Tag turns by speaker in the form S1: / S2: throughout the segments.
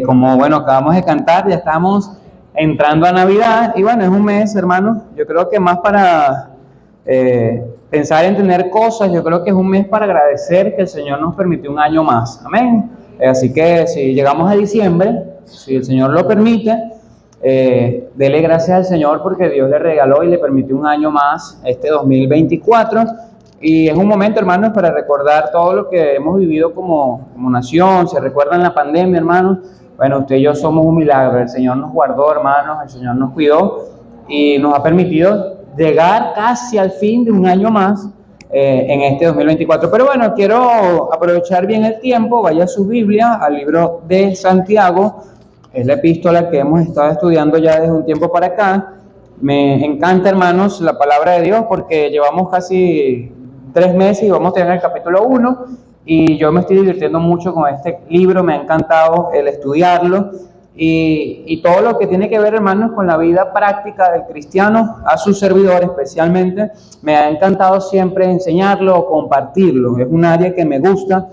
S1: Como bueno, acabamos de cantar, ya estamos entrando a Navidad y bueno, es un mes, hermanos, yo creo que más para pensar en tener cosas, yo creo que es un mes para agradecer que el Señor nos permitió un año más, amén. Así que si llegamos a diciembre, si el Señor lo permite, dele gracias al Señor porque Dios le regaló y le permitió un año más, este 2024. Y es un momento, hermanos, para recordar todo lo que hemos vivido como nación. ¿Se recuerdan la pandemia, hermanos? Bueno, usted y yo somos un milagro. El Señor nos guardó, hermanos, el Señor nos cuidó y nos ha permitido llegar casi al fin de un año más en este 2024. Pero bueno, quiero aprovechar bien el tiempo. Vaya a su Biblia, al libro de Santiago. Es la epístola que hemos estado estudiando ya desde un tiempo para acá. Me encanta, hermanos, la palabra de Dios porque llevamos casi 3 meses y vamos a tener el capítulo 1 y yo me estoy divirtiendo mucho con este libro, me ha encantado el estudiarlo y todo lo que tiene que ver, hermanos, con la vida práctica del cristiano, a su servidor especialmente, me ha encantado siempre enseñarlo o compartirlo. Es un área que me gusta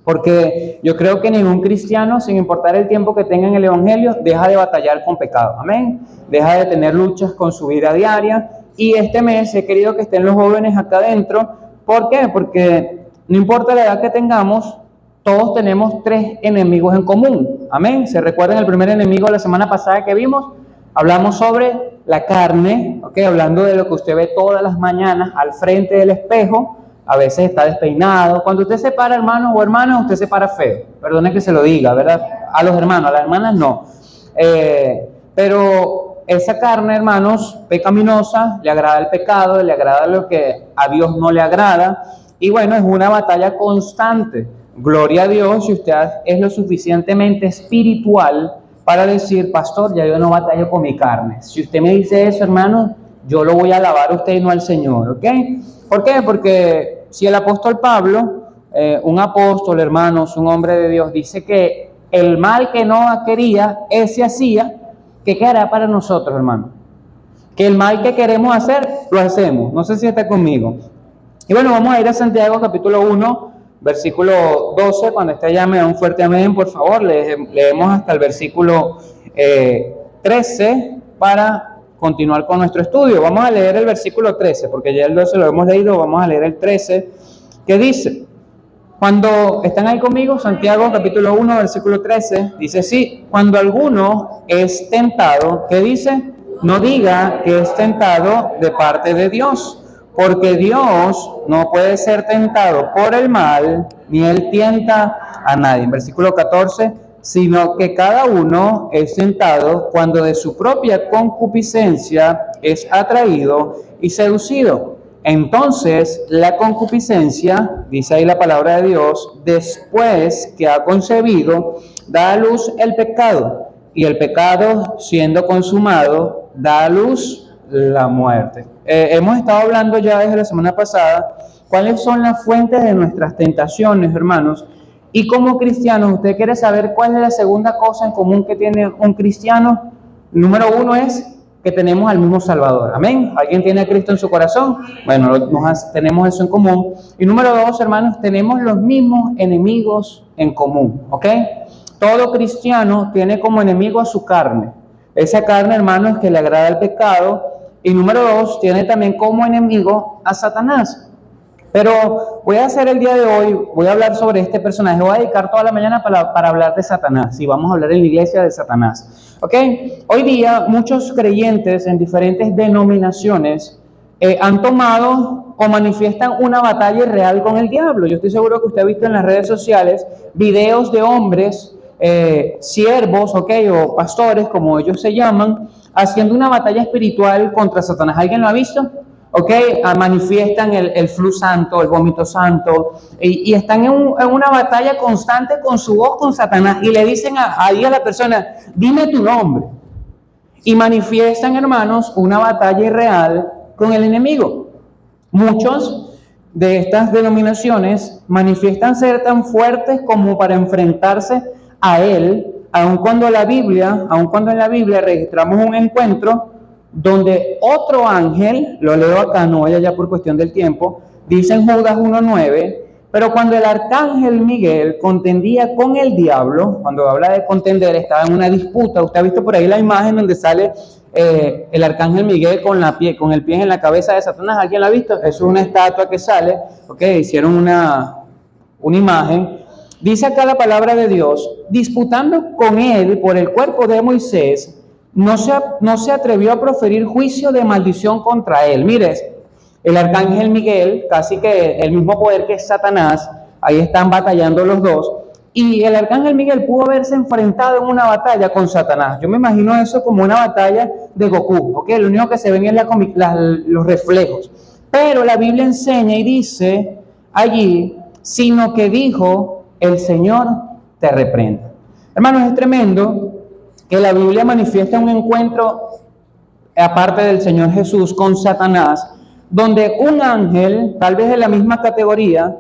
S1: porque yo creo que ningún cristiano, sin importar el tiempo que tenga en el Evangelio, deja de batallar con pecado, amén, deja de tener luchas con su vida diaria. Y este mes he querido que estén los jóvenes acá adentro. ¿Por qué? Porque no importa la edad que tengamos, todos tenemos 3 enemigos en común. Amén. ¿Se recuerdan el primer enemigo la semana pasada que vimos? Hablamos sobre la carne, ¿ok? Hablando de lo que usted ve todas las mañanas al frente del espejo. A veces está despeinado. Cuando usted se para, hermano o hermana, usted se para feo. Perdone que se lo diga, ¿verdad? A los hermanos, a las hermanas no. Pero esa carne, hermanos, pecaminosa, le agrada el pecado, le agrada lo que a Dios no le agrada. Y bueno, es una batalla constante. Gloria a Dios si usted es lo suficientemente espiritual para decir, pastor, ya yo no batallo con mi carne. Si usted me dice eso, hermano, yo lo voy a alabar a usted y no al Señor, ¿ok? ¿Por qué? Porque si el apóstol Pablo, un apóstol, hermanos, un hombre de Dios, dice que el mal que no quería, ese hacía, ¿qué hará para nosotros, hermano? Que el mal que queremos hacer, lo hacemos. No sé si está conmigo. Y bueno, vamos a ir a Santiago capítulo 1, versículo 12. Cuando esté allá me da un fuerte amén, por favor. Leemos hasta el versículo 13 para continuar con nuestro estudio. Vamos a leer el versículo 13, porque ya el 12 lo hemos leído. Vamos a leer el 13, que dice... Cuando están ahí conmigo, Santiago capítulo 1, versículo 13, dice sí, cuando alguno es tentado, ¿qué dice? No diga que es tentado de parte de Dios, porque Dios no puede ser tentado por el mal, ni Él tienta a nadie. En versículo 14, sino que cada uno es tentado cuando de su propia concupiscencia es atraído y seducido. Entonces, la concupiscencia, dice ahí la palabra de Dios, después que ha concebido, da a luz el pecado, y el pecado, siendo consumado, da a luz la muerte. Hemos estado hablando ya desde la semana pasada cuáles son las fuentes de nuestras tentaciones, hermanos, y como cristianos, ¿usted quiere saber cuál es la segunda cosa en común que tiene un cristiano? Número 1 es que tenemos al mismo Salvador, amén. ¿Alguien tiene a Cristo en su corazón? Bueno, tenemos eso en común. Y número 2, hermanos, tenemos los mismos enemigos en común, ¿ok? Todo cristiano tiene como enemigo a su carne. Esa carne, hermanos, que le agrada el pecado. Y número 2, tiene también como enemigo a Satanás. Pero voy a hacer el día de hoy, voy a hablar sobre este personaje, voy a dedicar toda la mañana para hablar de Satanás, y vamos a hablar en la iglesia de Satanás, ¿ok? Hoy día muchos creyentes en diferentes denominaciones han tomado o manifiestan una batalla real con el diablo. Yo estoy seguro que usted ha visto en las redes sociales videos de hombres, siervos, ¿ok? O pastores, como ellos se llaman, haciendo una batalla espiritual contra Satanás. ¿Alguien lo ha visto? ¿Ok? Manifiestan el flu santo, el vómito santo, y están en una batalla constante con su voz con Satanás, y le dicen a la persona, dime tu nombre, y manifiestan, hermanos, una batalla irreal con el enemigo. Muchos de estas denominaciones manifiestan ser tan fuertes como para enfrentarse a él, aun cuando en la Biblia registramos un encuentro donde otro ángel, lo leo acá, no voy allá por cuestión del tiempo, dice en Judas 1:9, Pero cuando el arcángel Miguel contendía con el diablo, cuando habla de contender, estaba en una disputa. Usted ha visto por ahí la imagen donde sale el arcángel Miguel con el pie en la cabeza de Satanás. ¿Alguien la ha visto? Eso es una estatua que sale, hicieron una imagen. Dice acá la palabra de Dios: disputando con él por el cuerpo de Moisés, no se atrevió a proferir juicio de maldición contra él. Mire, el arcángel Miguel, casi que el mismo poder que Satanás, ahí están batallando los dos, y el arcángel Miguel pudo haberse enfrentado en una batalla con Satanás. Yo me imagino eso como una batalla de Goku, ¿ok? Lo único que se ven es los reflejos. Pero la Biblia enseña y dice allí, sino que dijo, el Señor te reprenda. Hermanos, es tremendo que la Biblia manifiesta un encuentro, aparte del Señor Jesús, con Satanás, donde un ángel, tal vez de la misma categoría,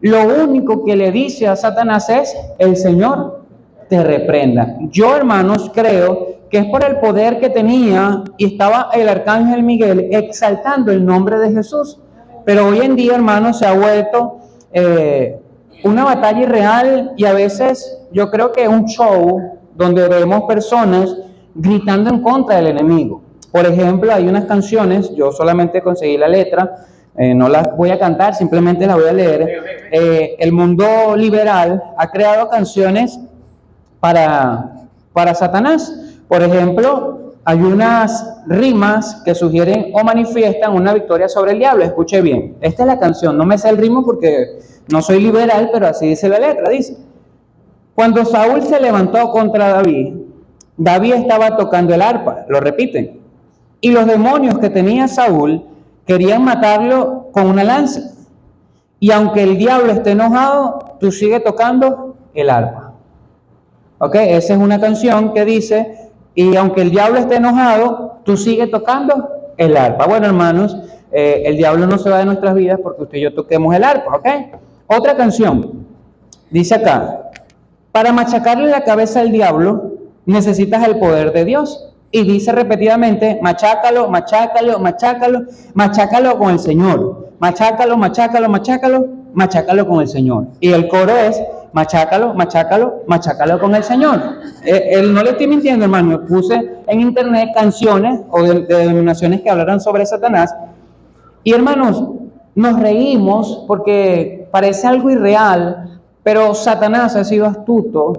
S1: lo único que le dice a Satanás es, el Señor te reprenda. Yo, hermanos, creo que es por el poder que tenía y estaba el arcángel Miguel exaltando el nombre de Jesús. Pero hoy en día, hermanos, se ha vuelto una batalla irreal, y a veces yo creo que es un show donde vemos personas gritando en contra del enemigo. Por ejemplo, hay unas canciones, yo solamente conseguí la letra, no las voy a cantar, simplemente las voy a leer. El mundo liberal ha creado canciones para Satanás. Por ejemplo, hay unas rimas que sugieren o manifiestan una victoria sobre el diablo. Escuche bien, esta es la canción, no me sé el ritmo porque no soy liberal, pero así dice la letra. Dice: cuando Saúl se levantó contra David, David estaba tocando el arpa, lo repiten, y los demonios que tenía Saúl querían matarlo con una lanza. Y aunque el diablo esté enojado, tú sigues tocando el arpa. ¿Ok? Esa es una canción que dice, y aunque el diablo esté enojado, tú sigues tocando el arpa. Bueno, hermanos, el diablo no se va de nuestras vidas porque usted y yo toquemos el arpa, ¿ok? Otra canción, dice acá: para machacarle la cabeza al diablo, necesitas el poder de Dios. Y dice repetidamente, machácalo, machácalo, machácalo, machácalo con el Señor. Machácalo, machácalo, machácalo, machácalo con el Señor. Y el coro es, machácalo, machácalo, machácalo con el Señor. Él no le estoy mintiendo, hermano. Puse en internet canciones o de denominaciones que hablaran sobre Satanás. Y hermanos, nos reímos porque parece algo irreal, pero Satanás ha sido astuto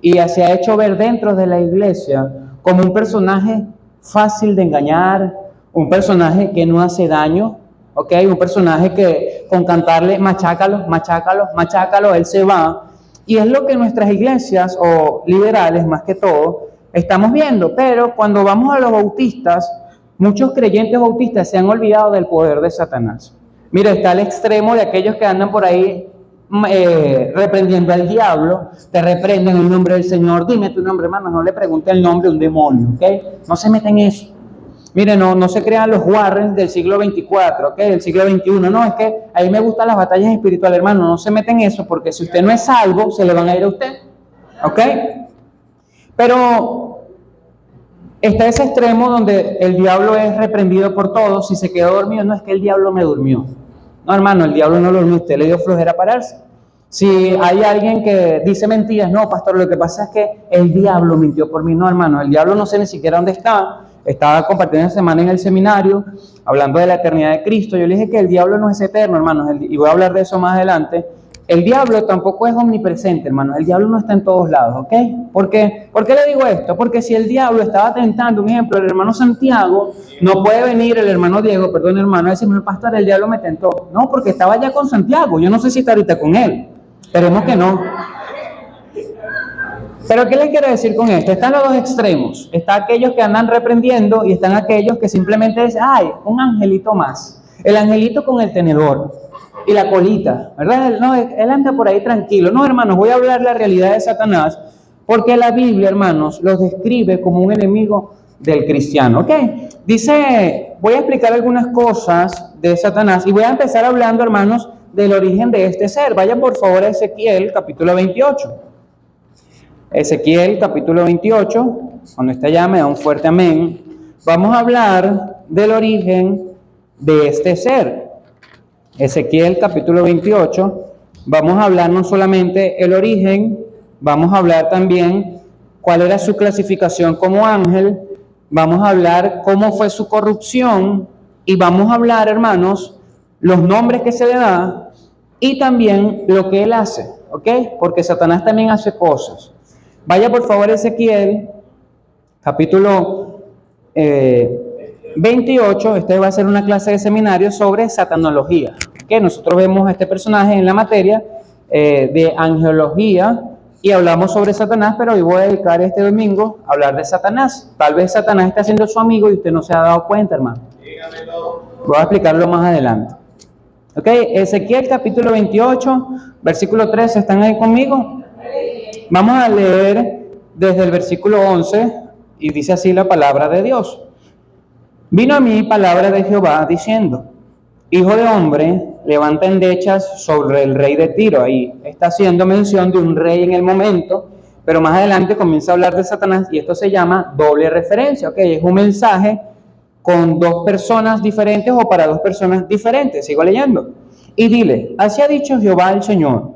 S1: y se ha hecho ver dentro de la iglesia como un personaje fácil de engañar, un personaje que no hace daño, ¿ok? Un personaje que con cantarle machácalo, machácalo, machácalo, él se va. Y es lo que nuestras iglesias o liberales, más que todo, estamos viendo. Pero cuando vamos a los bautistas, muchos creyentes bautistas se han olvidado del poder de Satanás. Mira, está al extremo de aquellos que andan por ahí reprendiendo al diablo, te reprenden en el nombre del Señor. Dime tu nombre, hermano, no le pregunte el nombre de un demonio, ¿ok? No se meten en eso. Mire, no se crean los Warren del siglo 24, ¿ok? Del siglo 21. No, es que a mí me gustan las batallas espirituales, hermano. No se meten en eso, porque si usted no es salvo, se le van a ir a usted, ¿ok? Pero está ese extremo donde el diablo es reprendido por todos. Si se quedó dormido, no es que el diablo me durmió. No, hermano, el diablo no lo durmió, usted le dio flojera pararse. Si hay alguien que dice mentiras, no, pastor, lo que pasa es que el diablo mintió por mí. No, hermano, el diablo no sé ni siquiera dónde está. Estaba compartiendo una semana en el seminario, hablando de la eternidad de Cristo. Yo le dije que el diablo no es eterno, hermanos, y voy a hablar de eso más adelante. El diablo tampoco es omnipresente, hermanos. El diablo no está en todos lados, ¿ok? ¿Por qué le digo esto? Porque si el diablo estaba tentando, un ejemplo, el hermano Santiago, no puede venir el hermano Diego, perdón, hermano, a decirme, pastor, el diablo me tentó. No, porque estaba ya con Santiago. Yo no sé si está ahorita con él. Esperemos que no. Pero ¿qué les quiero decir con esto? Están los dos extremos. Está aquellos que andan reprendiendo y están aquellos que simplemente dicen, ay, un angelito más. El angelito con el tenedor y la colita, ¿verdad? No, él anda por ahí tranquilo. No, hermanos, voy a hablar la realidad de Satanás, porque la Biblia, hermanos, los describe como un enemigo del cristiano, ¿ok? Dice, voy a explicar algunas cosas de Satanás y voy a empezar hablando, hermanos, del origen de este ser. Vayan por favor a Ezequiel, capítulo 28. Ezequiel, capítulo 28, cuando está allá me da un fuerte amén. Vamos a hablar del origen de este ser. Ezequiel capítulo 28, Vamos a hablar no solamente el origen, vamos a hablar también cuál era su clasificación como ángel, vamos a hablar cómo fue su corrupción y vamos a hablar, hermanos, los nombres que se le da y también lo que él hace, ¿ok? Porque Satanás también hace cosas. Vaya por favor a Ezequiel, capítulo 28, este va a ser una clase de seminario sobre satanología. Que nosotros vemos a este personaje en la materia de angelología y hablamos sobre Satanás, pero hoy voy a dedicar este domingo a hablar de Satanás. Tal vez Satanás está siendo su amigo y usted no se ha dado cuenta, hermano. Voy a explicarlo más adelante. Ok, Ezequiel capítulo 28, versículo 13, ¿están ahí conmigo? Vamos a leer desde el versículo 11 y dice así la palabra de Dios. Vino a mí palabra de Jehová diciendo: Hijo de hombre, levanta endechas sobre el rey de Tiro. Ahí está haciendo mención de un rey en el momento, pero más adelante comienza a hablar de Satanás y esto se llama doble referencia. Ok, es un mensaje con dos personas diferentes o para dos personas diferentes. Sigo leyendo. Y dile: así ha dicho Jehová el Señor,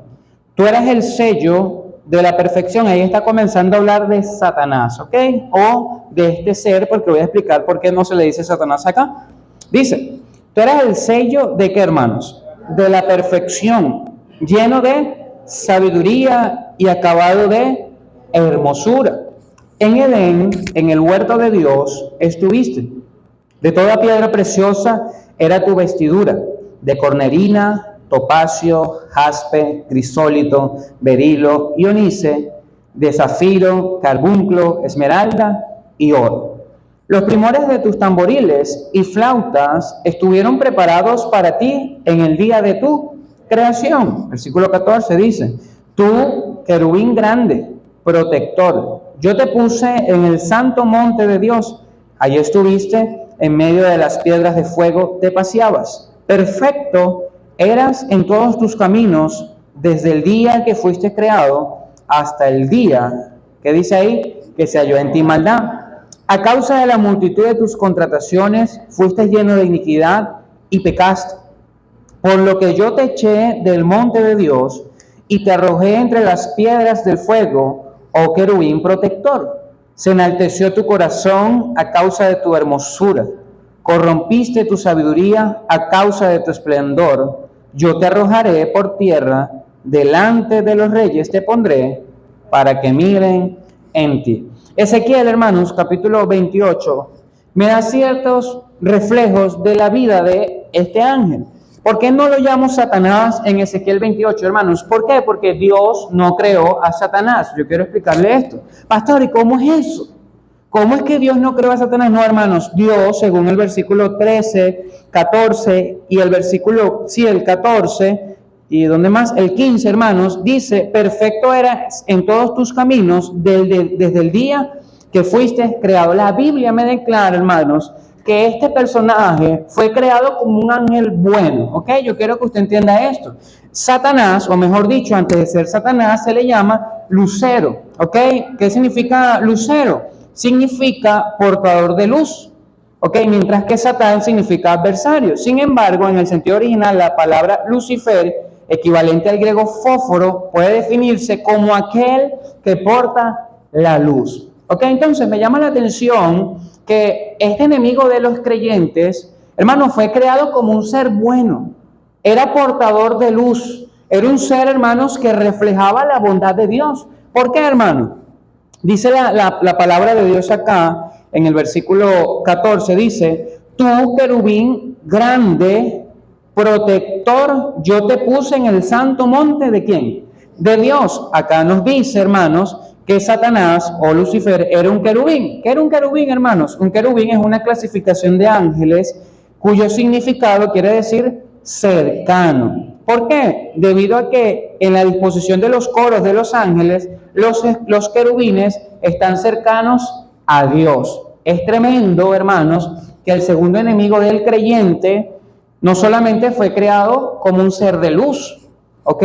S1: tú eres el sello de la perfección. Ahí está comenzando a hablar de Satanás, ¿ok? O de este ser, porque voy a explicar por qué no se le dice Satanás acá. Dice: tú eres el sello de qué, hermanos? De la perfección, lleno de sabiduría y acabado de hermosura. En Edén, en el huerto de Dios, estuviste. De toda piedra preciosa era tu vestidura, de cornerina, topacio, jaspe, crisólito, berilo y onice, de zafiro, carbunclo, esmeralda y oro. Los primores de tus tamboriles y flautas estuvieron preparados para ti en el día de tu creación. Versículo 14 dice: tú, querubín grande, protector, yo te puse en el santo monte de Dios. Allí estuviste, en medio de las piedras de fuego te paseabas. Perfecto eras en todos tus caminos, desde el día que fuiste creado hasta el día, ¿qué dice ahí? Que se halló en ti maldad. A causa de la multitud de tus contrataciones, fuiste lleno de iniquidad y pecaste. Por lo que yo te eché del monte de Dios y te arrojé entre las piedras del fuego, oh querubín protector. Se enalteció tu corazón a causa de tu hermosura. Corrompiste tu sabiduría a causa de tu esplendor. Yo te arrojaré por tierra, delante de los reyes te pondré, para que miren en ti. Ezequiel, hermanos, capítulo 28, me da ciertos reflejos de la vida de este ángel. ¿Por qué no lo llamo Satanás en Ezequiel 28, hermanos? ¿Por qué? Porque Dios no creó a Satanás. Yo quiero explicarle esto. Pastor, ¿y cómo es eso? ¿Cómo es que Dios no creó a Satanás? No, hermanos, Dios, según el versículo 13, 14 y el versículo, sí, el 14, y donde más, el 15, hermanos, dice: perfecto eras en todos tus caminos desde el día que fuiste creado. La Biblia me declara, hermanos, que este personaje fue creado como un ángel bueno, ¿ok? Yo quiero que usted entienda esto. Satanás, o mejor dicho, antes de ser Satanás, se le llama lucero, ¿ok? ¿Qué significa lucero? Significa portador de luz, ¿ok? Mientras que Satán significa adversario. Sin embargo, en el sentido original, la palabra Lucifer, equivalente al griego fósforo, puede definirse como aquel que porta la luz, ¿ok? Entonces me llama la atención que este enemigo de los creyentes, hermano, fue creado como un ser bueno, era portador de luz, era un ser, hermanos, que reflejaba la bondad de Dios. ¿Por qué, hermano? Dice la palabra de Dios acá, en el versículo 14, dice: tú, querubín grande, protector, yo te puse en el santo monte, ¿de quién? De Dios. Acá nos dice, hermanos, que Satanás o Lucifer era un querubín. ¿Qué era un querubín, hermanos? Un querubín es una clasificación de ángeles cuyo significado quiere decir cercano. ¿Por qué? Debido a que en la disposición de los coros de los ángeles, los querubines están cercanos a Dios. Es tremendo, hermanos, que el segundo enemigo del creyente no solamente fue creado como un ser de luz, ¿ok?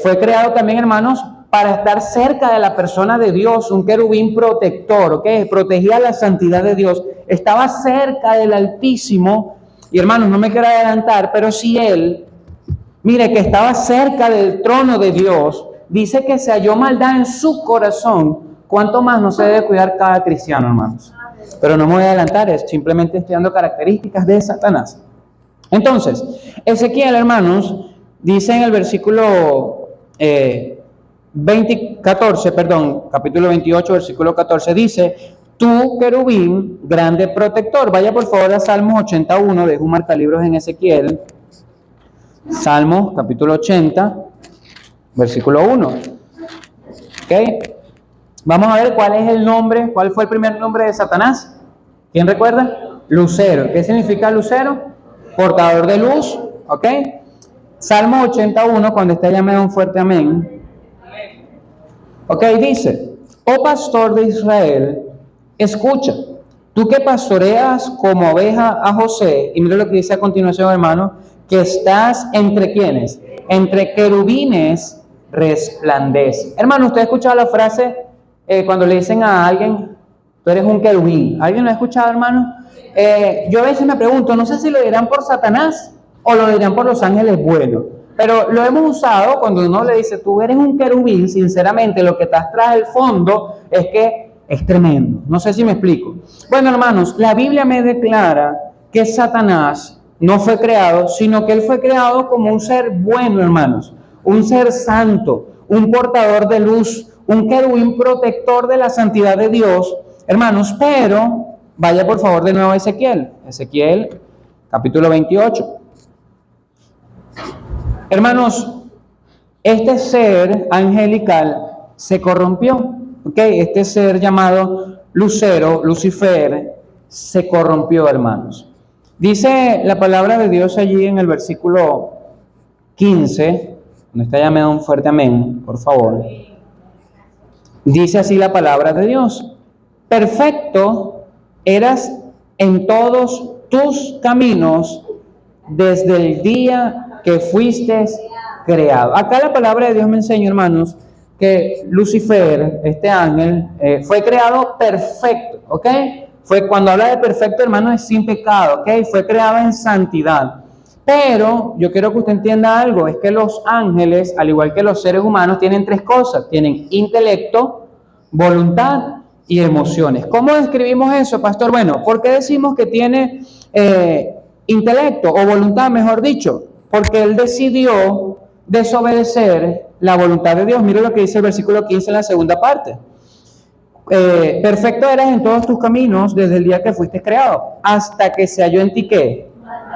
S1: Fue creado también, hermanos, para estar cerca de la persona de Dios, un querubín protector, ¿ok? Protegía la santidad de Dios, estaba cerca del Altísimo. Y hermanos, no me quiero adelantar, pero si él mire, que estaba cerca del trono de Dios, dice que se halló maldad en su corazón, ¿cuánto más no se debe cuidar cada cristiano, hermanos? Pero no me voy a adelantar, es simplemente estoy dando características de Satanás. Entonces, Ezequiel, hermanos, dice en el versículo capítulo 28, versículo 14, dice: tú, querubín, grande protector. Vaya por favor a Salmos 81, dejo un marcalibros en Ezequiel. Salmos, capítulo 80, versículo 1. ¿Ok? Vamos a ver cuál es el nombre, cuál fue el primer nombre de Satanás. ¿Quién recuerda? Lucero. ¿Qué significa lucero? Portador de luz. ¿Ok? Salmo 81, cuando esté llamado un fuerte amén. Ok, dice: oh pastor de Israel, escucha, tú que pastoreas como oveja a José, y mira lo que dice a continuación, hermano, que estás entre quienes, entre querubines resplandece. Hermano, ¿usted ha escuchado la frase cuando le dicen a alguien, tú eres un querubín? ¿Alguien lo ha escuchado, hermano? Yo a veces me pregunto, no sé si lo dirán por Satanás o lo dirán por los ángeles buenos, pero lo hemos usado cuando uno le dice, tú eres un querubín. Sinceramente, lo que está tras el fondo es que es tremendo. No sé si me explico. Bueno, hermanos, la Biblia me declara que Satanás no fue creado, sino que él fue creado como un ser bueno, hermanos, un ser santo, un portador de luz, un querubín protector de la santidad de Dios, hermanos. Pero vaya por favor de nuevo a Ezequiel capítulo 28. Hermanos, este ser angelical se corrompió, ¿ok? Este ser llamado Lucero, Lucifer, se corrompió, hermanos. Dice la palabra de Dios allí en el versículo 15, donde está llamado un fuerte amén, por favor. Dice así la palabra de Dios: perfecto eras en todos tus caminos desde el día que fuiste creado. Acá la palabra de Dios me enseña, hermanos, que Lucifer, este ángel, fue creado perfecto, ¿ok? Cuando habla de perfecto, hermano, es sin pecado, ¿ok? Fue creado en santidad. Pero yo quiero que usted entienda algo, es que los ángeles, al igual que los seres humanos, tienen tres cosas: tienen intelecto, voluntad y emociones. ¿Cómo describimos eso, pastor? Bueno, ¿por qué decimos que tiene intelecto o voluntad, mejor dicho? Porque él decidió desobedecer la voluntad de Dios. Mire lo que dice el versículo 15 en la segunda parte. Perfecto eras en todos tus caminos desde el día que fuiste creado, hasta que se halló en ti ¿qué?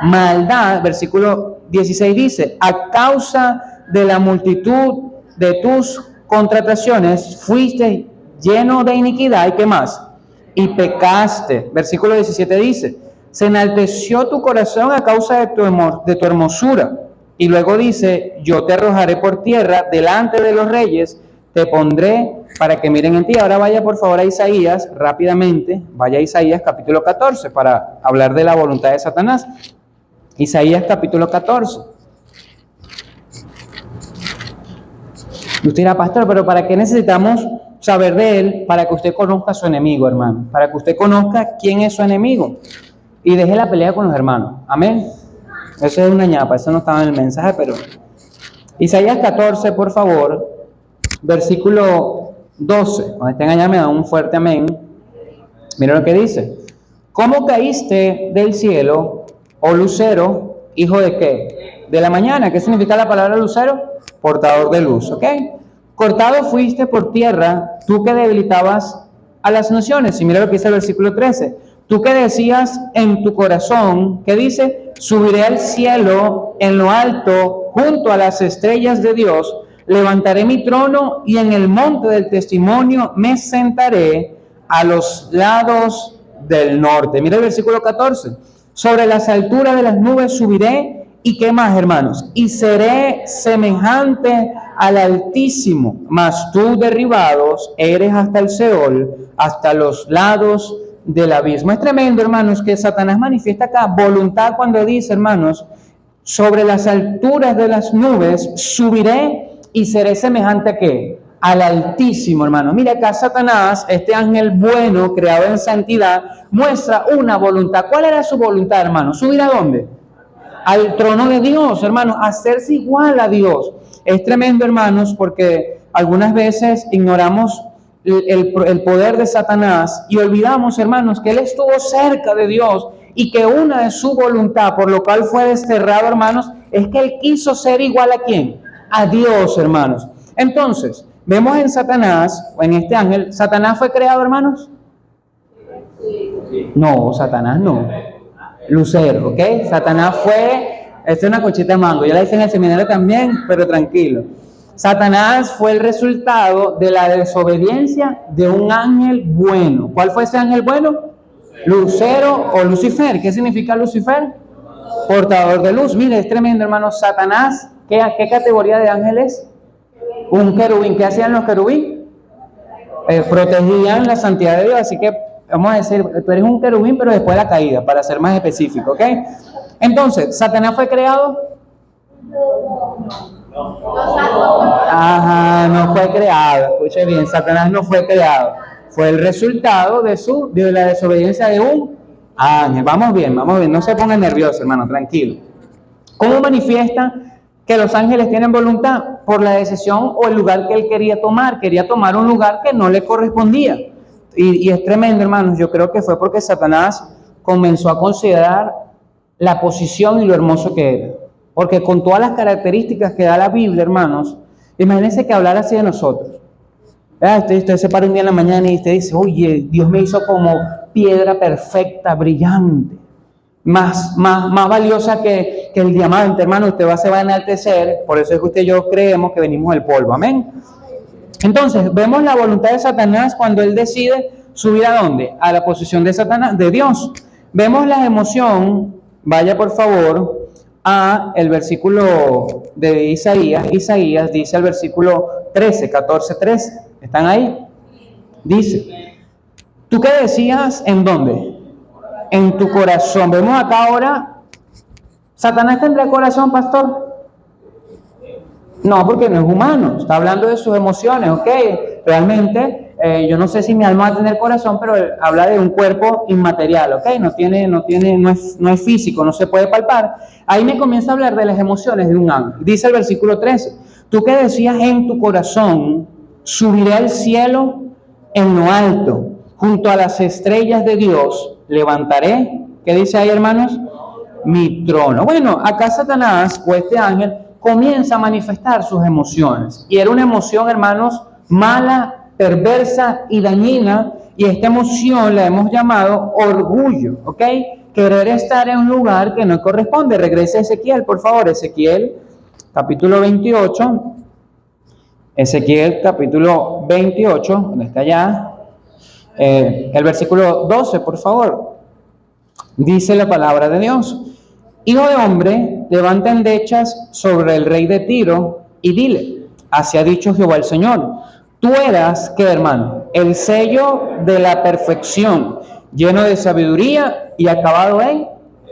S1: Maldad. Versículo 16 dice: a causa de la multitud de tus contrataciones fuiste lleno de iniquidad. ¿Y qué más? Y pecaste. Versículo 17 dice: se enalteció tu corazón a causa de tu hermosura. Y luego dice: yo te arrojaré por tierra delante de los reyes, te pondré para que miren en ti. Ahora vaya por favor a Isaías, rápidamente, vaya a Isaías capítulo 14 para hablar de la voluntad de Satanás. Isaías capítulo 14. Usted dirá, pastor, pero ¿para qué necesitamos saber de él? Para que usted conozca a su enemigo, hermano. Para que usted conozca quién es su enemigo. Y deje la pelea con los hermanos. Amén. Eso es una ñapa, eso no estaba en el mensaje, pero... Isaías 14, por favor, versículo 12. Cuando estén allá me dan un fuerte amén. Mira lo que dice: ¿cómo caíste del cielo, oh lucero, hijo de qué? De la mañana. ¿Qué significa la palabra lucero? Portador de luz, ¿ok? Cortado fuiste por tierra, tú que debilitabas a las naciones. Y mira lo que dice el versículo 13. Tú que decías en tu corazón, ¿qué dice? Subiré al cielo en lo alto, junto a las estrellas de Dios, levantaré mi trono y en el monte del testimonio me sentaré a los lados del norte. Mira el versículo 14. Sobre las alturas de las nubes subiré. ¿Y qué más, hermanos? Y seré semejante al Altísimo, mas tú derribados eres hasta el Seol, hasta los lados del abismo. Es tremendo, hermanos, que Satanás manifiesta acá voluntad cuando dice, hermanos, sobre las alturas de las nubes subiré y seré semejante a ¿qué? Al Altísimo, hermano. Mira acá Satanás, este ángel bueno, creado en santidad, muestra una voluntad. ¿Cuál era su voluntad, hermano? ¿Subir a dónde? al trono de Dios, hermanos, hacerse igual a Dios. Es tremendo, hermanos, porque algunas veces ignoramos el poder de Satanás y olvidamos, hermanos, que él estuvo cerca de Dios y que una de su voluntad, por lo cual fue desterrado, hermanos, es que él quiso ser igual a ¿quién? A Dios, hermanos. Entonces, vemos en Satanás, o en este ángel, ¿Satanás fue creado, hermanos? No, Satanás no. Lucero, ¿ok? Satanás fue, esta es una cochita de mango, yo la hice en el seminario también, pero tranquilo. Satanás fue el resultado de la desobediencia de un ángel bueno. ¿Cuál fue ese ángel bueno? Lucero o Lucifer. ¿Qué significa Lucifer? Portador de luz. Mire, es tremendo, hermano. Satanás, ¿qué categoría de ángel es? Un querubín. ¿Qué hacían los querubín? Protegían la santidad de Dios. Así que vamos a decir, tú eres un querubín, pero después de la caída, para ser más específico, ¿ok? Entonces, ¿Satanás fue creado? Ajá, no fue creado. Escuche bien, Satanás no fue creado. Fue el resultado de la desobediencia de un ángel. Vamos bien, no se pongan nerviosos, hermano, tranquilo. ¿Cómo manifiesta que los ángeles tienen voluntad? Por la decisión o el lugar que él quería tomar. Quería tomar un lugar que no le correspondía. Y es tremendo, hermanos. Yo creo que fue porque Satanás comenzó a considerar la posición y lo hermoso que era. Porque con todas las características que da la Biblia, hermanos, imagínense que hablara así de nosotros. Usted se para un día en la mañana y usted dice, oye, Dios me hizo como piedra perfecta, brillante, más valiosa que el diamante, hermano. Usted se va a enaltecer. Por eso es que usted y yo creemos que venimos del polvo, amén. Entonces, vemos la voluntad de Satanás cuando él decide subir ¿a dónde? A la posición de Satanás, de Dios. Vemos la emoción, vaya por favor, a el versículo de Isaías. Isaías dice el versículo 13, 14, 13. ¿Están ahí? Dice, ¿tú qué decías en dónde? En tu corazón. Vemos acá ahora, ¿Satanás tendrá corazón, pastor? No, porque no es humano, está hablando de sus emociones, ¿ok? Realmente, yo no sé si mi alma va a tener corazón, pero habla de un cuerpo inmaterial, ¿ok? No es físico, no se puede palpar. Ahí me comienza a hablar de las emociones de un ángel. Dice el versículo 13, tú que decías en tu corazón, subiré al cielo en lo alto, junto a las estrellas de Dios, levantaré, ¿qué dice ahí, hermanos? Mi trono. Bueno, acá Satanás, o este ángel, comienza a manifestar sus emociones. Y era una emoción, hermanos, mala, perversa y dañina. Y esta emoción la hemos llamado orgullo, ¿ok? Querer estar en un lugar que no corresponde. Regrese a Ezequiel, por favor. Ezequiel, capítulo 28. Ezequiel, capítulo 28. ¿Dónde está ya? El versículo 12, por favor. Dice la palabra de Dios. Hijo de hombre, levanta endechas sobre el rey de Tiro y dile, así ha dicho Jehová el Señor, tú eras, ¿qué, hermano? El sello de la perfección, lleno de sabiduría y acabado en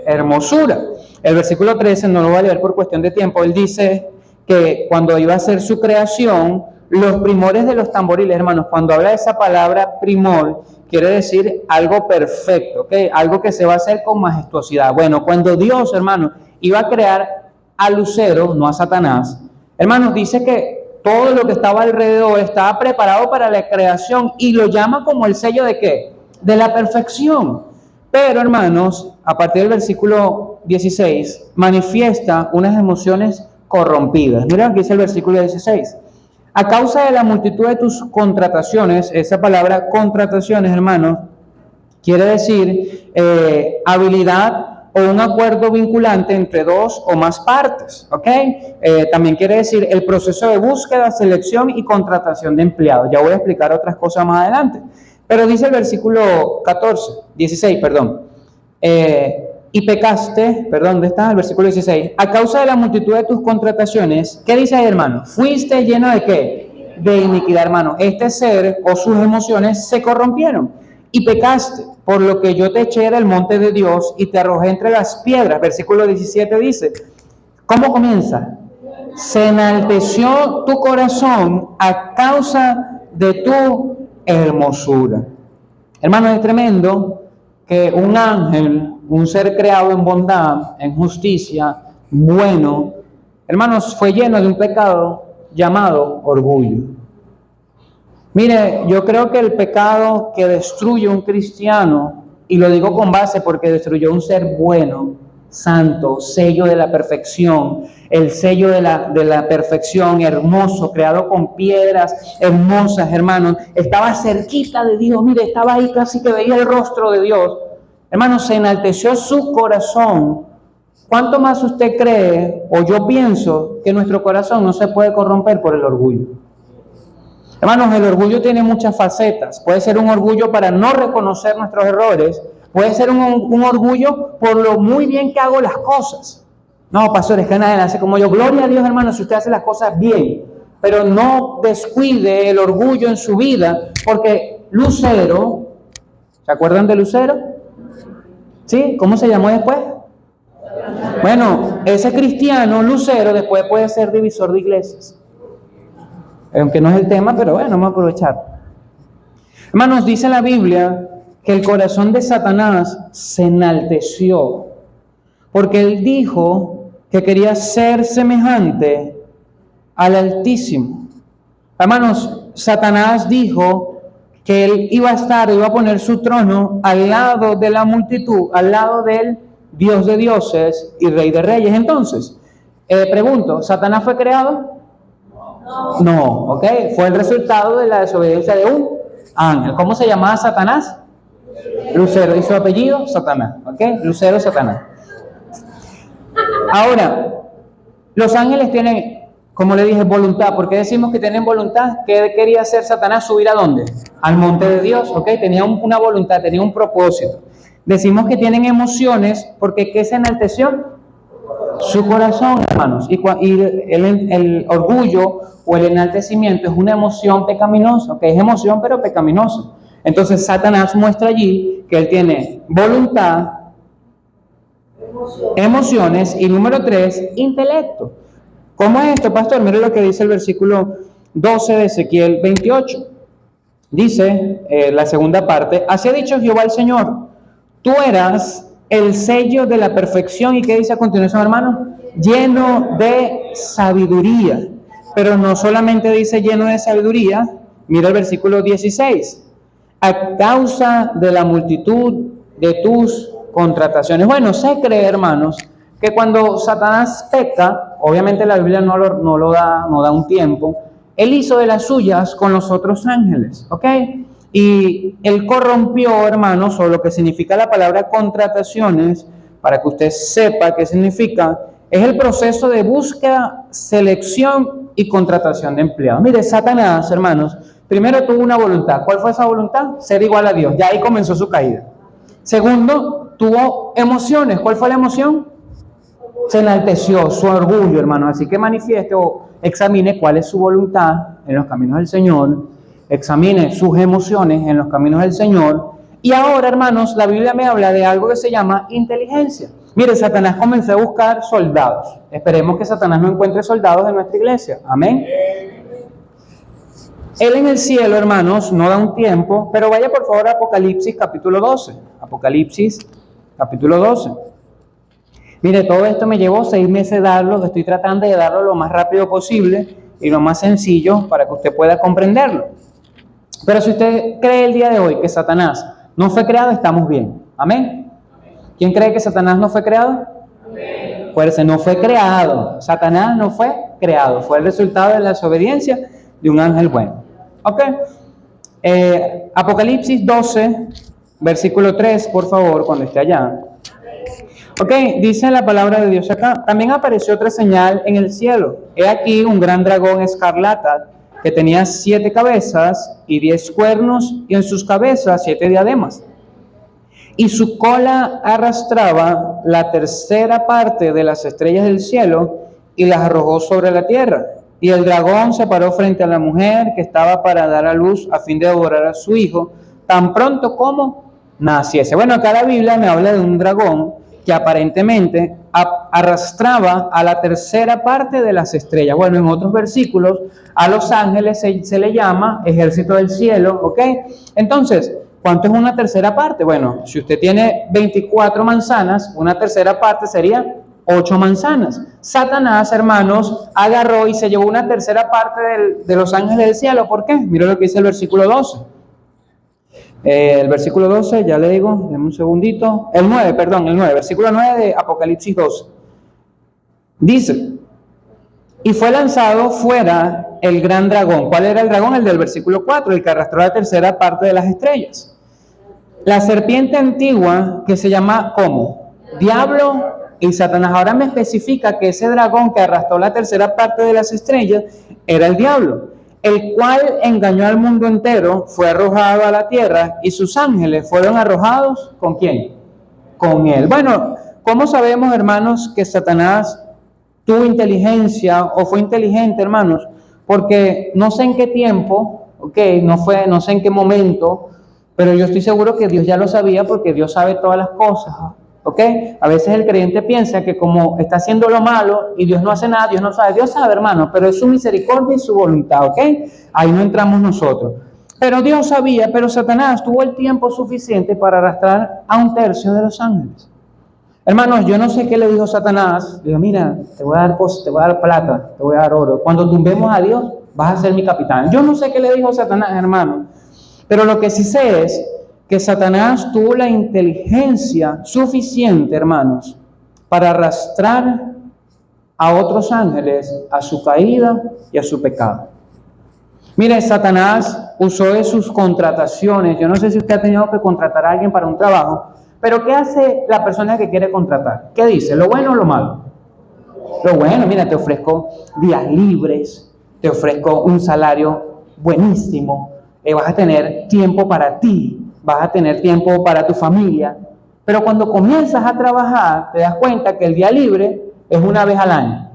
S1: hermosura. El versículo 13, no lo voy a leer por cuestión de tiempo, él dice que cuando iba a hacer su creación, los primores de los tamboriles, hermanos, cuando habla de esa palabra primor, quiere decir algo perfecto, ¿ok? Algo que se va a hacer con majestuosidad. Bueno, cuando Dios, hermanos, iba a crear a Lucero, no a Satanás, hermanos, dice que todo lo que estaba alrededor estaba preparado para la creación y lo llama como el sello de ¿qué? De la perfección. Pero, hermanos, a partir del versículo 16, manifiesta unas emociones corrompidas. Mira lo que dice el versículo 16. A causa de la multitud de tus contrataciones, esa palabra contrataciones, hermanos, quiere decir habilidad o un acuerdo vinculante entre dos o más partes, ¿ok? También quiere decir el proceso de búsqueda, selección y contratación de empleados. Ya voy a explicar otras cosas más adelante. Pero dice el versículo 16, y pecaste, ¿dónde está? El versículo 16. A causa de la multitud de tus contrataciones, ¿qué dice ahí, hermano? Fuiste lleno de ¿qué? De iniquidad, hermano. Este ser o sus emociones se corrompieron y pecaste, por lo que yo te eché del monte de Dios y te arrojé entre las piedras. Versículo 17 dice, ¿cómo comienza? Se enalteció tu corazón a causa de tu hermosura. Hermano, es tremendo que un ángel, un ser creado en bondad, en justicia, bueno, hermanos, fue lleno de un pecado llamado orgullo. Mire, yo creo que el pecado que destruye un cristiano, y lo digo con base porque destruyó un ser bueno, santo, sello de la perfección, el sello de la perfección, hermoso, creado con piedras hermosas, hermanos, estaba cerquita de Dios, mire, estaba ahí casi que veía el rostro de Dios. Hermanos, se enalteció su corazón. ¿Cuánto más usted cree, o yo pienso, que nuestro corazón no se puede corromper por el orgullo? Hermanos, el orgullo tiene muchas facetas. Puede ser un orgullo para no reconocer nuestros errores. Puede ser un orgullo por lo muy bien que hago las cosas. No, pastor, es que nadie hace como yo. Gloria a Dios, hermanos, si usted hace las cosas bien. Pero no descuide el orgullo en su vida, porque Lucero, ¿se acuerdan de Lucero? ¿Sí? ¿Cómo se llamó después? Bueno, ese cristiano, Lucero, después puede ser divisor de iglesias. Aunque no es el tema, pero bueno, vamos a aprovechar. Hermanos, dice la Biblia que el corazón de Satanás se enalteció, porque él dijo que quería ser semejante al Altísimo. Hermanos, Satanás dijo que él iba a poner su trono al lado de la multitud, al lado del Dios de dioses y Rey de reyes. Entonces, pregunto, ¿Satanás fue creado? No, ¿ok? Fue el resultado de la desobediencia de un ángel. ¿Cómo se llamaba Satanás? Lucero. ¿Y su apellido? Satanás, ¿ok? Lucero, Satanás. Ahora, los ángeles tienen, como le dije, voluntad. ¿Por qué decimos que tienen voluntad? ¿Qué quería hacer Satanás? ¿Subir a dónde? Al monte de Dios, ¿ok? Tenía una voluntad, tenía un propósito. Decimos que tienen emociones porque ¿qué se enalteció? Su corazón, hermanos. Y el orgullo o el enaltecimiento es una emoción pecaminosa, que es emoción pero pecaminosa. Entonces Satanás muestra allí que él tiene voluntad, emociones y número 3, intelecto. ¿Cómo es esto, pastor? Mire lo que dice el versículo 12 de Ezequiel 28. Dice la segunda parte: así ha dicho Jehová el Señor, tú eras el sello de la perfección. ¿Y qué dice a continuación, hermano? Lleno de sabiduría. Pero no solamente dice lleno de sabiduría. Mira el versículo 16. A causa de la multitud de tus contrataciones. Bueno, se cree, hermanos, que cuando Satanás peca, obviamente la Biblia no da un tiempo, él hizo de las suyas con los otros ángeles, ¿ok? Y él corrompió, hermanos, o lo que significa la palabra contrataciones, para que usted sepa qué significa, es el proceso de búsqueda, selección y contratación de empleados. Mire, Satanás, hermanos, primero tuvo una voluntad. ¿Cuál fue esa voluntad? Ser igual a Dios. Ya ahí comenzó su caída. Segundo, tuvo emociones. ¿Cuál fue la emoción? Se enalteció, su orgullo, hermanos. Así que manifieste o examine cuál es su voluntad en los caminos del Señor. Examine sus emociones en los caminos del Señor. Y ahora, hermanos, la Biblia me habla de algo que se llama inteligencia. Mire, Satanás comenzó a buscar soldados. Esperemos que Satanás no encuentre soldados en nuestra iglesia. Amén. Él en el cielo, hermanos, no da un tiempo, pero vaya por favor a Apocalipsis capítulo 12. Apocalipsis capítulo 12. Mire, todo esto me llevó 6 meses darlo. Estoy tratando de darlo lo más rápido posible y lo más sencillo para que usted pueda comprenderlo. Pero si usted cree el día de hoy que Satanás no fue creado, estamos bien. Amén. ¿Quién cree que Satanás no fue creado? Amén. Fuerza, no fue creado. Satanás no fue creado. Fue el resultado de la desobediencia de un ángel bueno. Ok. Apocalipsis 12, versículo 3, por favor, cuando esté allá. Ok, dice la palabra de Dios acá. También apareció otra señal en el cielo. He aquí un gran dragón escarlata que tenía 7 cabezas y 10 cuernos, y en sus cabezas 7 diademas. Y su cola arrastraba la tercera parte de las estrellas del cielo y las arrojó sobre la tierra. Y el dragón se paró frente a la mujer que estaba para dar a luz a fin de devorar a su hijo, tan pronto como naciese. Bueno, acá la Biblia me habla de un dragón que aparentemente arrastraba a la tercera parte de las estrellas. Bueno, en otros versículos a los ángeles se le llama ejército del cielo, ¿ok? Entonces, ¿cuánto es una tercera parte? Bueno, si usted tiene 24 manzanas, una tercera parte sería 8 manzanas. Satanás, hermanos, agarró y se llevó una tercera parte de los ángeles del cielo. ¿Por qué? Mira lo que dice el versículo 12. El versículo 12, ya le digo, denme un segundito. El 9, versículo 9 de Apocalipsis 12. Dice, y fue lanzado fuera el gran dragón. ¿Cuál era el dragón? El del versículo 4, el que arrastró la tercera parte de las estrellas. La serpiente antigua que se llama, ¿cómo? Diablo y Satanás. Ahora me especifica que ese dragón que arrastró la tercera parte de las estrellas era el diablo, el cual engañó al mundo entero, fue arrojado a la tierra y sus ángeles fueron arrojados, ¿con quién? Con él. Bueno, ¿cómo sabemos, hermanos, que Satanás tuvo inteligencia o fue inteligente, hermanos? Porque no sé en qué tiempo, no sé en qué momento, pero yo estoy seguro que Dios ya lo sabía porque Dios sabe todas las cosas, ¿ok? A veces el creyente piensa que como está haciendo lo malo y Dios no hace nada, Dios no sabe. Dios sabe, hermano, pero es su misericordia y su voluntad, ¿ok? Ahí no entramos nosotros. Pero Dios sabía, pero Satanás tuvo el tiempo suficiente para arrastrar a 1/3 de los ángeles. Hermanos, yo no sé qué le dijo Satanás. Dijo, mira, te voy a dar cosas, te voy a dar plata, te voy a dar oro. Cuando tumbemos a Dios, vas a ser mi capitán. Yo no sé qué le dijo Satanás, hermano. Pero lo que sí sé es que Satanás tuvo la inteligencia suficiente, hermanos, para arrastrar a otros ángeles a su caída y a su pecado. Mire, Satanás usó de sus contrataciones. Yo no sé si usted ha tenido que contratar a alguien para un trabajo, pero ¿qué hace la persona que quiere contratar? ¿Qué dice? ¿Lo bueno o lo malo? Lo bueno, mira, te ofrezco días libres, te ofrezco un salario buenísimo, vas a tener tiempo para ti, vas a tener tiempo para tu familia. Pero cuando comienzas a trabajar, te das cuenta que el día libre es una vez al año.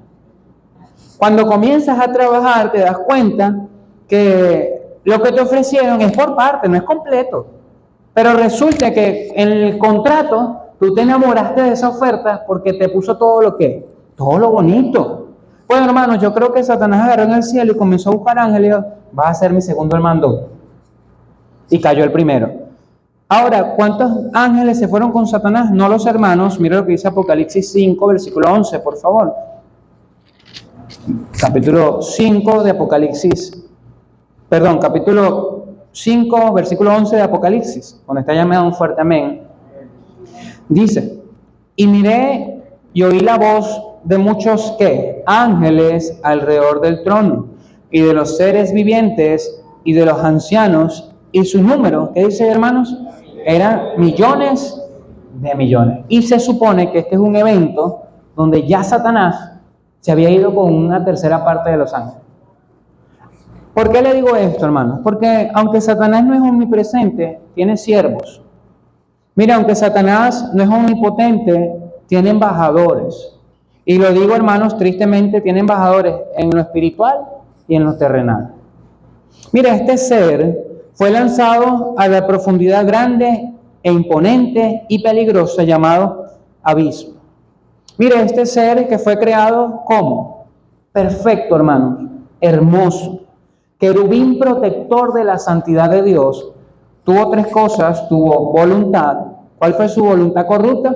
S1: Cuando comienzas a trabajar, te das cuenta que lo que te ofrecieron es por parte, no es completo. Pero resulta que en el contrato tú te enamoraste de esa oferta porque te puso todo lo bonito. Bueno, hermanos, yo creo que Satanás agarró en el cielo y comenzó a buscar ángeles y dijo, vas a ser mi segundo al mando. Y cayó el primero. Ahora, ¿cuántos ángeles se fueron con Satanás? No los hermanos. Mira lo que dice Apocalipsis 5, versículo 11, por favor. Capítulo 5 de Apocalipsis. Perdón, capítulo 5, versículo 11 de Apocalipsis. Donde está llamado un fuerte amén. Dice, y miré y oí la voz de muchos, ¿qué? Ángeles alrededor del trono, y de los seres vivientes, y de los ancianos, y su número, ¿qué dice, hermanos? Eran millones de millones. Y se supone que este es un evento donde ya Satanás se había ido con una tercera parte de los ángeles. ¿Por qué le digo esto, hermanos? Porque aunque Satanás no es omnipresente, tiene siervos. Mira, aunque Satanás no es omnipotente, tiene embajadores. Y lo digo, hermanos, tristemente, tiene embajadores en lo espiritual y en lo terrenal. Mira, este ser fue lanzado a la profundidad grande e imponente y peligrosa llamado abismo. Mira, este ser que fue creado ¿cómo? Perfecto, hermanos, hermoso, querubín protector de la santidad de Dios. Tuvo 3 cosas, tuvo voluntad. ¿Cuál fue su voluntad corrupta?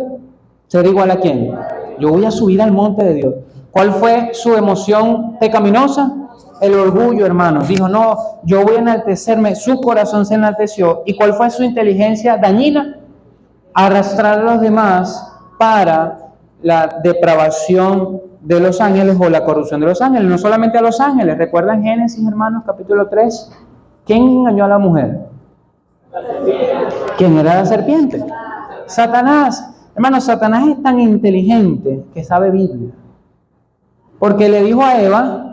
S1: ¿Ser igual a quién? Yo voy a subir al monte de Dios. ¿Cuál fue su emoción pecaminosa? El orgullo, hermanos. Dijo, no, yo voy a enaltecerme. Su corazón se enalteció. ¿Y cuál fue su inteligencia dañina? Arrastrar a los demás para la depravación de los ángeles o la corrupción de los ángeles. No solamente a los ángeles. ¿Recuerdan Génesis, hermanos, capítulo 3? ¿Quién engañó a la mujer? ¿Quién era la serpiente? Satanás. Hermanos, Satanás es tan inteligente que sabe Biblia. Porque le dijo a Eva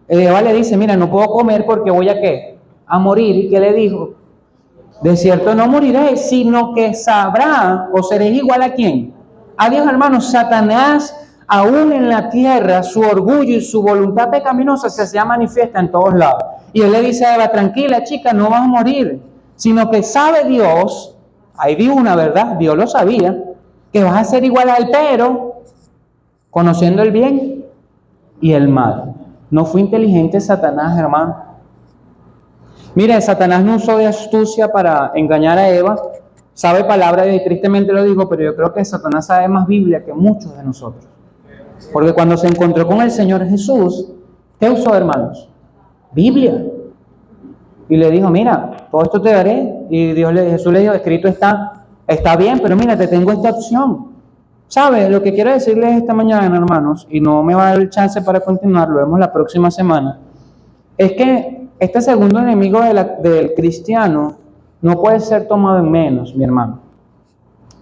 S1: le dice, mira, no puedo comer porque voy a ¿qué? A morir. ¿Y qué le dijo? De cierto no moriréis, sino que sabrá o seréis igual a ¿quién? A Dios, hermanos. Satanás, aún en la tierra, su orgullo y su voluntad pecaminosa se hacía manifiesta en todos lados. Y él le dice a Eva, tranquila chica, no vas a morir, sino que sabe Dios, ahí vi una verdad, Dios lo sabía, que vas a ser igual a él, pero conociendo el bien y el mal. No fue inteligente Satanás, hermano. Mire, Satanás no usó de astucia para engañar a Eva. Sabe palabra y tristemente lo digo, pero yo creo que Satanás sabe más Biblia que muchos de nosotros. Porque cuando se encontró con el Señor Jesús, ¿qué usó, hermanos? Biblia. Y le dijo, mira, todo esto te daré. Y Jesús le dijo, escrito está bien, pero mira, te tengo esta opción. ¿Sabes? Lo que quiero decirles esta mañana, hermanos, y no me va a dar el chance para continuar, lo vemos la próxima semana, es que este segundo enemigo del cristiano no puede ser tomado en menos, mi hermano.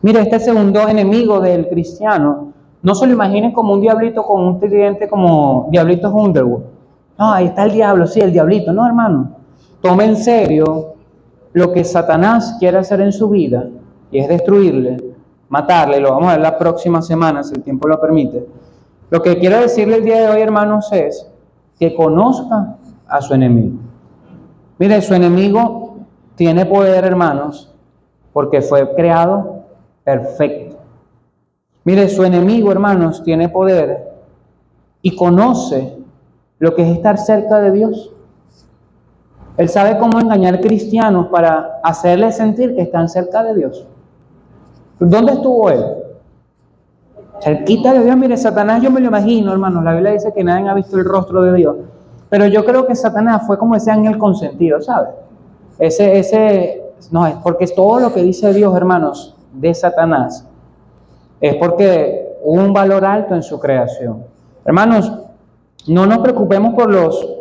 S1: Mire, este segundo enemigo del cristiano, no se lo imaginen como un diablito con un tridente como Diablito Underwood. No, ahí está el diablo, sí, el diablito. No, hermano. Tome en serio lo que Satanás quiere hacer en su vida, y es destruirle, matarle. Lo vamos a ver la próxima semana, si el tiempo lo permite. Lo que quiero decirle el día de hoy, hermanos, es que conozca a su enemigo. Mire, su enemigo tiene poder, hermanos, porque fue creado perfecto. Mire, su enemigo, hermanos, tiene poder y conoce lo que es estar cerca de Dios. Él sabe cómo engañar cristianos para hacerles sentir que están cerca de Dios. ¿Dónde estuvo él? Cerquita de Dios. Mire, Satanás, yo me lo imagino, hermanos. La Biblia dice que nadie ha visto el rostro de Dios. Pero yo creo que Satanás fue como ese ángel consentido, ¿sabes? No, es porque es todo lo que dice Dios, hermanos, de Satanás. Es porque hubo un valor alto en su creación. Hermanos, no nos preocupemos por los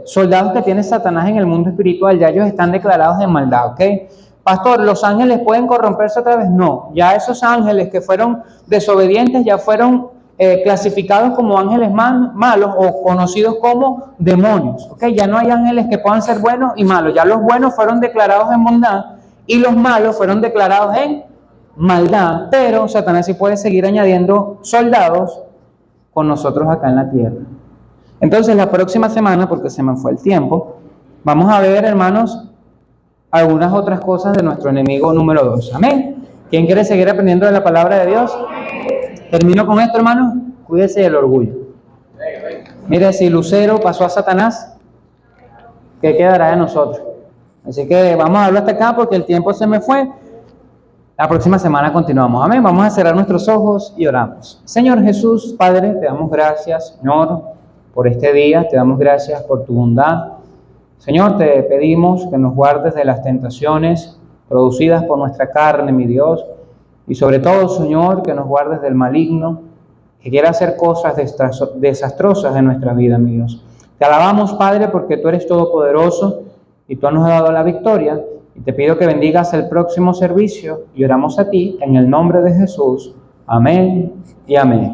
S1: soldados que tiene Satanás en el mundo espiritual. Ya ellos están declarados en maldad, ¿ok? Pastor, ¿los ángeles pueden corromperse otra vez? No, ya esos ángeles que fueron desobedientes ya fueron clasificados como ángeles malos o conocidos como demonios, ¿ok? Ya no hay ángeles que puedan ser buenos y malos, ya los buenos fueron declarados en bondad y los malos fueron declarados en maldad, pero Satanás sí puede seguir añadiendo soldados con nosotros acá en la tierra. Entonces la próxima semana, porque se me fue el tiempo, vamos a ver, hermanos, algunas otras cosas de nuestro enemigo número 2. Amén. ¿Quién quiere seguir aprendiendo de la palabra de Dios? Termino con esto, hermanos. Cuídese del orgullo. Mire, si Lucero pasó a Satanás, ¿qué quedará de nosotros? Así que vamos a hablar hasta acá porque el tiempo se me fue. La próxima semana continuamos. Amén. Vamos a cerrar nuestros ojos y oramos. Señor Jesús, Padre, te damos gracias, Señor, por este día. Te damos gracias por tu bondad. Señor, te pedimos que nos guardes de las tentaciones producidas por nuestra carne, mi Dios, y sobre todo, Señor, que nos guardes del maligno, que quiera hacer cosas desastrosas en nuestra vida, mi Dios. Te alabamos, Padre, porque tú eres todopoderoso y tú nos has dado la victoria, y te pido que bendigas el próximo servicio y oramos a ti en el nombre de Jesús. Amén y amén.